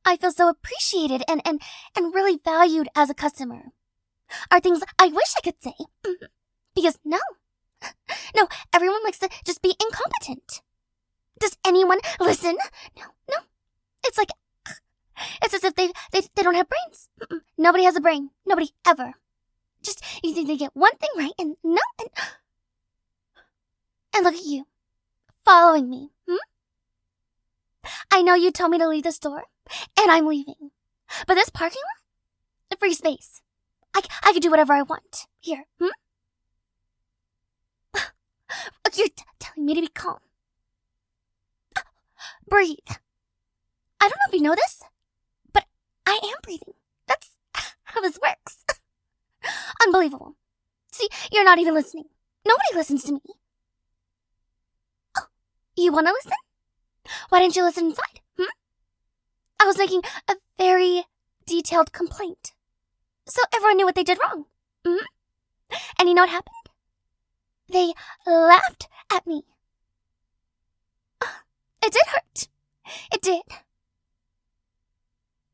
I feel so appreciated and really valued as a customer are things I wish I could say. Because no, everyone likes to just be incompetent. Does anyone listen? No. It's like, it's as if they don't have brains. Nobody has a brain. Nobody ever. Just, you think they get one thing right and no, and look at you, following me. I know you told me to leave the store, and I'm leaving. But this parking lot, free space. I could do whatever I want. Here, You're telling me to be calm. Breathe. I don't know if you know this, but I am breathing. That's how this works. Unbelievable. See, you're not even listening. Nobody listens to me. Oh, you want to listen? Why didn't you listen inside? I was making a very detailed complaint, so everyone knew what they did wrong. And you know what happened? They laughed at me. It did hurt. It did.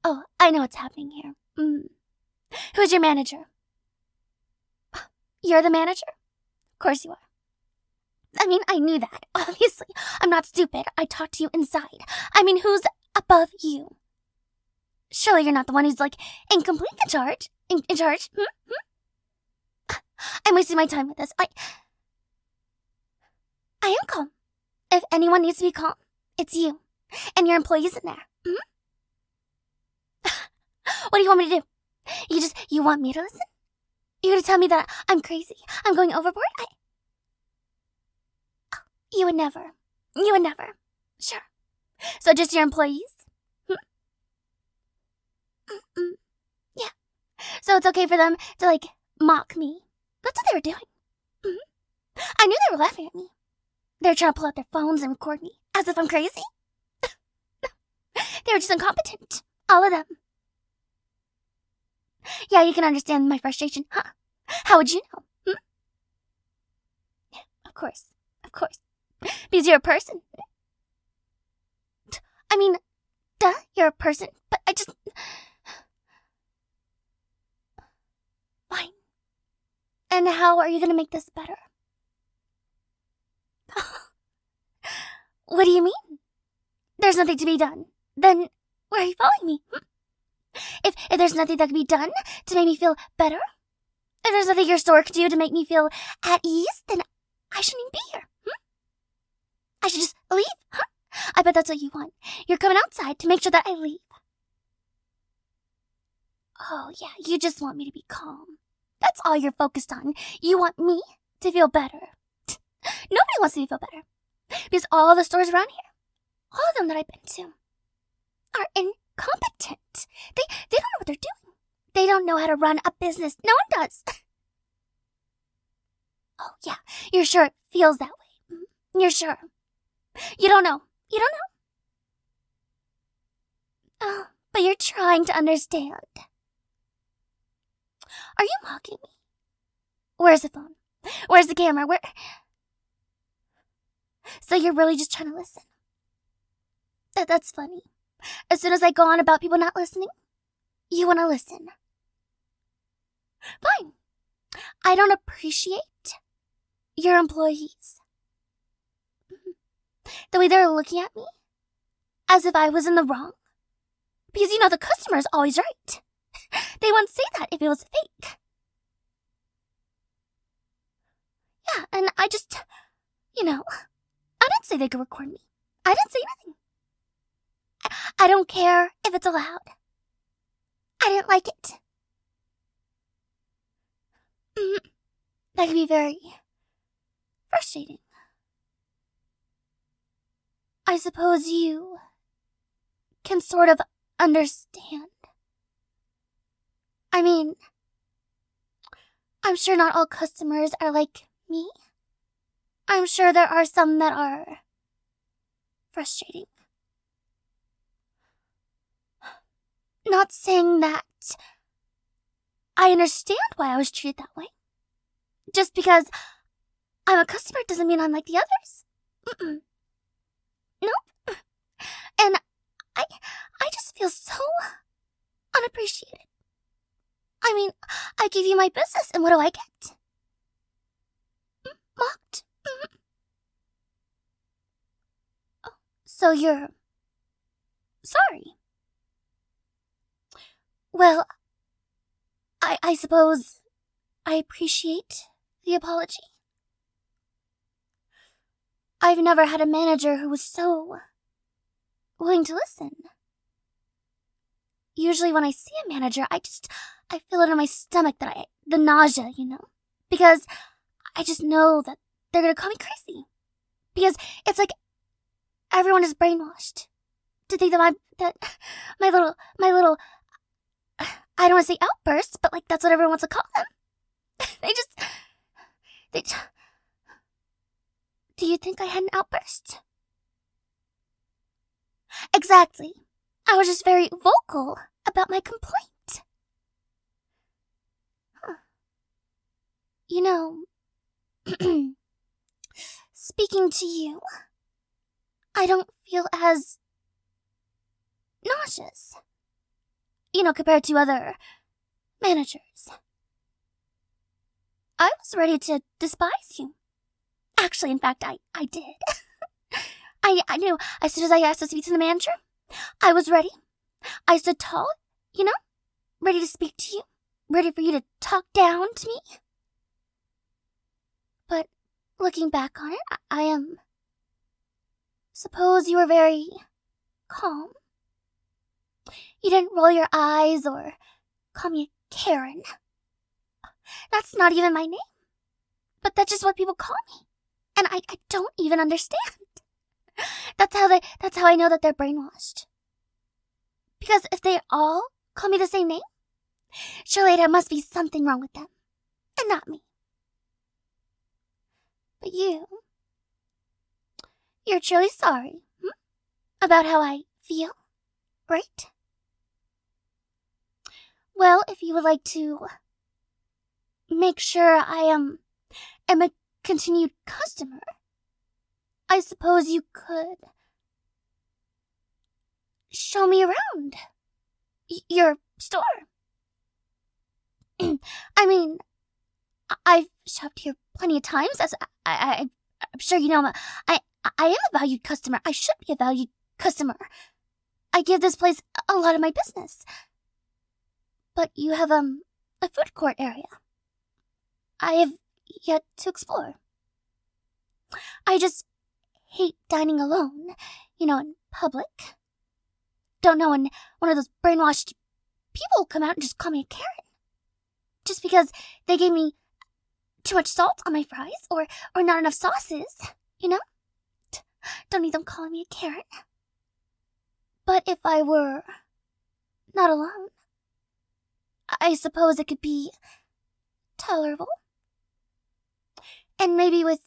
Oh, I know what's happening here. Who's your manager? You're the manager? Of course you are. I mean, I knew that. Obviously, I'm not stupid. I talked to you inside. I mean, who's above you? Surely you're not the one who's, in complete charge. In charge? I'm wasting my time with this. I am calm. If anyone needs to be calm, it's you. And your employees in there. What do you want me to do? You want me to listen? You're gonna tell me that I'm crazy? I'm going overboard? You would never. You would never. Sure. So just your employees? Yeah. So it's okay for them to, mock me. That's what they were doing. I knew they were laughing at me. They were trying to pull out their phones and record me, as if I'm crazy. They were just incompetent. All of them. Yeah, you can understand my frustration, huh? How would you know? Yeah, of course. Because you're a person. I mean, duh, you're a person, but I just... Fine. And how are you gonna make this better? What do you mean? There's nothing to be done. Then, why are you following me? If there's nothing that can be done to make me feel better, if there's nothing your store can do to make me feel at ease, then I shouldn't even be here. I should just leave, huh? I bet that's what you want. You're coming outside to make sure that I leave. Oh, yeah, you just want me to be calm. That's all you're focused on. You want me to feel better. Nobody wants me to feel better. Because all the stores around here, all of them that I've been to, are incompetent. They don't know what they're doing. They don't know how to run a business. No one does. Oh, yeah, you're sure it feels that way. You're sure. You don't know. Oh, but you're trying to understand. Are you mocking me? Where's the phone? Where's the camera? Where? So you're really just trying to listen? That's funny. As soon as I go on about people not listening, you want to listen. Fine. I don't appreciate your employees. The way they're looking at me, as if I was in the wrong. Because the customer is always right. They wouldn't say that if it was fake. Yeah, and I just, I didn't say they could record me. I didn't say anything. I don't care if it's allowed. I didn't like it. That can be very frustrating. I suppose you can sort of understand. I mean, I'm sure not all customers are like me. I'm sure there are some that are frustrating. Not saying that I understand why I was treated that way. Just because I'm a customer doesn't mean I'm like the others. Nope. And I just feel so I give you my business, and what do I get? Mocked. Oh, so you're sorry. Well, I suppose I appreciate the apology. I've never had a manager who was so willing to listen. Usually when I see a manager, I feel it in my stomach the nausea, because I just know that they're gonna call me crazy. Because it's like everyone is brainwashed to think that my little, I don't want to say outbursts, but like that's what everyone wants to call them. they Do you think I had an outburst? Exactly. I was just very vocal about my complaint. Huh. Speaking to you, I don't feel as nauseous, compared to other managers. I was ready to despise you. Actually, in fact, I did. I knew as soon as I asked to speak to the manager, I was ready. I stood tall, ready to speak to you, ready for you to talk down to me. But looking back on it, I am. Suppose you were very calm. You didn't roll your eyes or call me a Karen. That's not even my name. But that's just what people call me. And I don't even understand. That's how I know that they're brainwashed. Because if they all call me the same name, surely there must be something wrong with them. And not me. But you're truly sorry, about how I feel, right? Well, if you would like to make sure I am a continued customer, I suppose you could show me around your store. I mean, I've shopped here plenty of times, as I'm sure you know. I am a valued customer. I should be a valued customer. I give this place a lot of my business. But you have a food court area I have yet to explore. I just hate dining alone, in public. Don't know when one of those brainwashed people come out and just call me a Karen. Just because they gave me too much salt on my fries or not enough sauces, Don't need them calling me a Karen. But if I were not alone, I suppose it could be tolerable. And maybe with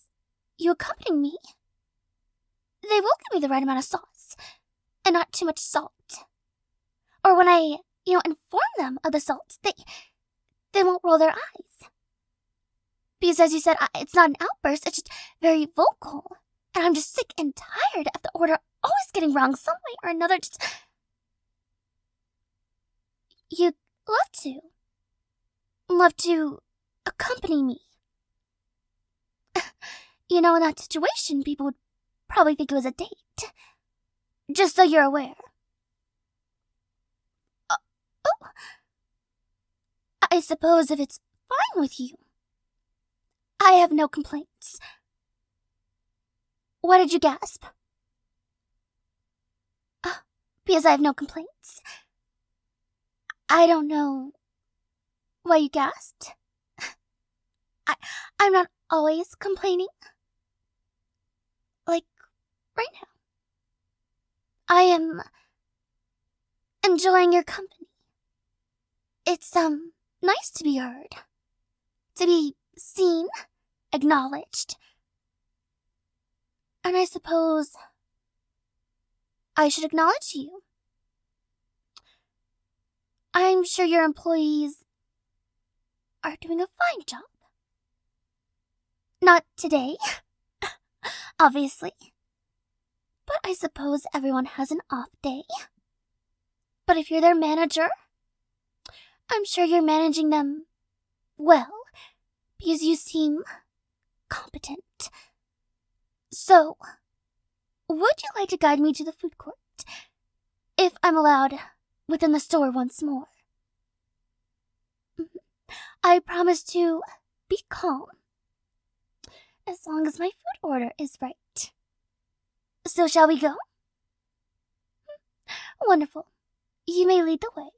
you accompanying me, they will give me the right amount of sauce and not too much salt. Or when I, inform them of the salt, they won't roll their eyes. Because as you said, it's not an outburst, it's just very vocal. And I'm just sick and tired of the order always getting wrong some way or another. You'd love to accompany me. In that situation, people would probably think it was a date. Just so you're aware. I suppose if it's fine with you, I have no complaints. Why did you gasp? Because I have no complaints. I don't know why you gasped. I'm not always complaining. Like, right now. I am enjoying your company. It's, nice to be heard. To be seen, acknowledged. And I suppose I should acknowledge you. I'm sure your employees are doing a fine job. Not today, obviously. But I suppose everyone has an off day. But if you're their manager, I'm sure you're managing them Well, because you seem competent. So, would you like to guide me to the food court? If I'm allowed within the store once more. I promise to be calm, as long as my food order is right. So shall we go? Wonderful. You may lead the way.